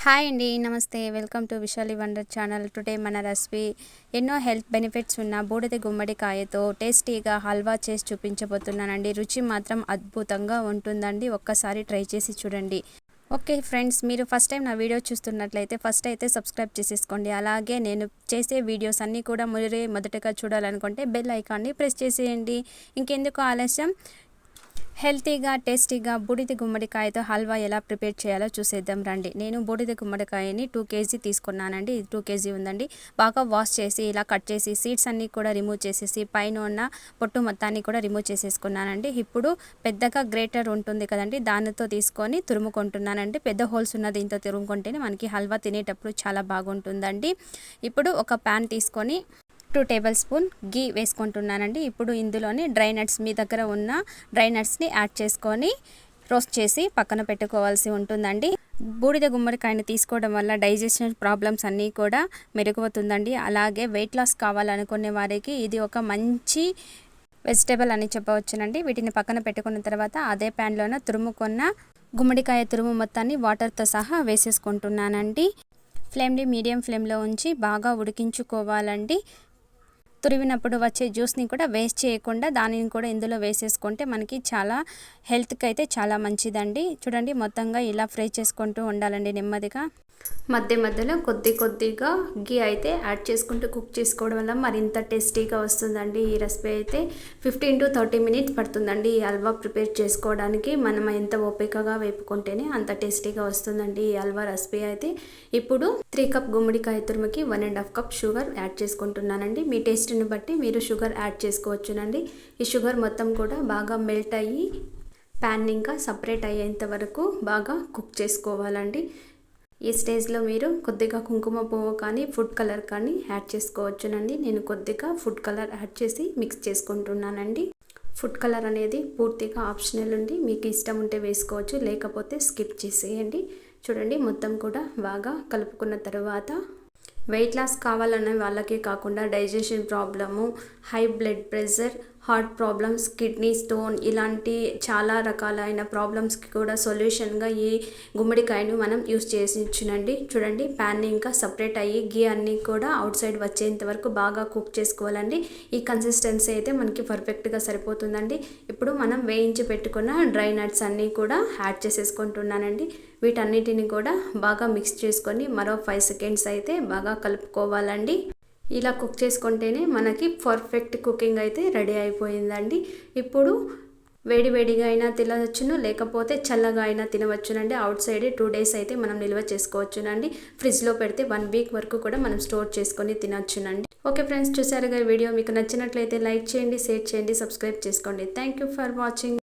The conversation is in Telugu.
హాయ్ అండి, నమస్తే. Welcome to Vishali wonder channel. Today మన రెసిపీ ఎన్నో హెల్త్ బెనిఫిట్స్ ఉన్న బూడిద గుమ్మడికాయతో టేస్టీగా హల్వా చేసి చూపించబోతున్నానండి. రుచి మాత్రం అద్భుతంగా ఉంటుందండి. ఒక్కసారి ట్రై చేసి చూడండి. ఓకే ఫ్రెండ్స్, మీరు ఫస్ట్ టైం నా వీడియో చూస్తున్నట్లయితే ఫస్ట్ అయితే సబ్స్క్రైబ్ చేసేసుకోండి. అలాగే నేను చేసే వీడియోస్ అన్నీ కూడా మొదటగా చూడాలనుకుంటే బెల్ ఐకాన్ని ప్రెస్ చేసేయండి. ఇంకెందుకు ఆలస్యం, హెల్తీగా టేస్టీగా బూడిద గుమ్మడికాయతో హల్వా ఎలా ప్రిపేర్ చేయాలో చూసేద్దాం రండి. నేను బూడిద గుమ్మడికాయని 2 kg తీసుకున్నానండి. ఇది 2 kg ఉందండి. బాగా వాష్ చేసి ఇలా కట్ చేసి సీడ్స్ అన్నీ కూడా రిమూవ్ చేసేసి పైన ఉన్న పొట్టు మొత్తాన్ని కూడా రిమూవ్ చేసేసుకున్నానండి. ఇప్పుడు పెద్దగా గ్రేటర్ ఉంటుంది కదండి, దానితో తీసుకొని తురుముకుంటున్నానండి. పెద్ద హోల్స్ ఉన్న దీంతో తురుముకుంటేనే మనకి హల్వా తినేటప్పుడు చాలా బాగుంటుందండి. ఇప్పుడు ఒక ప్యాన్ తీసుకొని 2 టేబుల్ స్పూన్ గీ వేసుకుంటున్నానండి. ఇప్పుడు ఇందులోని డ్రై నట్స్, మీ దగ్గర ఉన్న డ్రై నట్స్ని యాడ్ చేసుకొని రోస్ట్ చేసి పక్కన పెట్టుకోవాల్సి ఉంటుందండి. బూడిద గుమ్మడికాయని తీసుకోవడం వల్ల డైజెషన్ ప్రాబ్లమ్స్ అన్నీ కూడా మెరుగుతుందండి. అలాగే వెయిట్ లాస్ కావాలనుకునే వారికి ఇది ఒక మంచి వెజిటేబుల్ అని చెప్పవచ్చునండి. వీటిని పక్కన పెట్టుకున్న తర్వాత అదే ప్యాన్లోనే తురుముకున్న గుమ్మడికాయ తురుము మొత్తాన్ని వాటర్తో సహా వేసేసుకుంటున్నానండి. ఫ్లేమ్ని మీడియం ఫ్లేమ్లో ఉంచి బాగా ఉడికించుకోవాలండి. తురివినప్పుడు వచ్చే జ్యూస్ని కూడా వేస్ట్ చేయకుండా దానిని కూడా ఇందులో వేసేసుకుంటే మనకి చాలా హెల్త్కి అయితే చాలా మంచిదండి. చూడండి, మొత్తంగా ఇలా ఫ్రై చేసుకుంటూ ఉండాలండి నెమ్మదిగా. మధ్య మధ్యలో కొద్దిగా గీ అయితే యాడ్ చేసుకుంటూ కుక్ చేసుకోవడం వల్ల మరింత టేస్టీగా వస్తుందండి. ఈ రెసిపీ అయితే 15 to 30 minutes పడుతుందండి ఈ హల్వా ప్రిపేర్ చేసుకోవడానికి. మనం ఎంత ఓపికగా వేపుకుంటేనే అంత టేస్టీగా వస్తుందండి ఈ హల్వా రెసిపీ అయితే. ఇప్పుడు 3 కప్ గుమ్మడికాయ తురుముకి 1.5 కప్ షుగర్ యాడ్ చేసుకుంటున్నానండి. మీ టేస్ట్ని బట్టి మీరు షుగర్ యాడ్ చేసుకోవచ్చునండి. ఈ షుగర్ మొత్తం కూడా బాగా మెల్ట్ అయ్యి ప్యాన్ ఇంకా సపరేట్ అయ్యేంత వరకు బాగా కుక్ చేసుకోవాలండి. ఈ స్టేజ్లో మీరు కొద్దిగా కుంకుమ పువ్వు కానీ ఫుడ్ కలర్ కానీ యాడ్ చేసుకోవచ్చునండి. నేను కొద్దిగా ఫుడ్ కలర్ యాడ్ చేసి మిక్స్ చేసుకుంటున్నానండి. ఫుడ్ కలర్ అనేది పూర్తిగా ఆప్షనల్ ఉంది. మీకు ఇష్టం ఉంటే వేసుకోవచ్చు, లేకపోతే స్కిప్ చేసేయండి. చూడండి, మొత్తం కూడా బాగా కలుపుకున్న తర్వాత వెయిట్ లాస్ కావాలనే వాళ్ళకే కాకుండా digestion problem, high blood pressure, heart problems, kidney stone ఇలాంటి చాలా రకాలైన ప్రాబ్లమ్స్కి కూడా సొల్యూషన్గా ఈ గుమ్మడికాయను మనం యూస్ చేసిచ్చునండి. చూడండి, ప్యాన్ ఇంకా సపరేట్ అయ్యి గీ అన్నీ కూడా అవుట్ సైడ్ వచ్చేంత వరకు బాగా కుక్ చేసుకోవాలండి. ఈ కన్సిస్టెన్సీ అయితే మనకి పర్ఫెక్ట్గా సరిపోతుందండి. ఇప్పుడు మనం వేయించి పెట్టుకున్న డ్రై నట్స్ అన్నీ కూడా యాడ్ చేసేసుకుంటున్నానండి. వీటన్నిటిని కూడా బాగా మిక్స్ చేసుకొని మరో 5 seconds అయితే బాగా కలుపుకోవాలండి. ఇలా కుక్ చేసుకుంటేనే మనకి పర్ఫెక్ట్ కుకింగ్ అయితే రెడీ అయిపోయిందండి. ఇప్పుడు వేడివేడిగా అయినా తినవచ్చును, లేకపోతే చల్లగా అయినా తినవచ్చునండి. అవుట్ సైడ్ 2 days అయితే మనం నిల్వ చేసుకోవచ్చునండి. ఫ్రిడ్జ్లో పెడితే 1 week వరకు కూడా మనం స్టోర్ చేసుకొని తినవచ్చునండి. ఓకే ఫ్రెండ్స్, చూసారుగా వీడియో మీకు నచ్చినట్లయితే లైక్ చేయండి, షేర్ చేయండి, సబ్స్క్రైబ్ చేసుకోండి. Thank you for watching.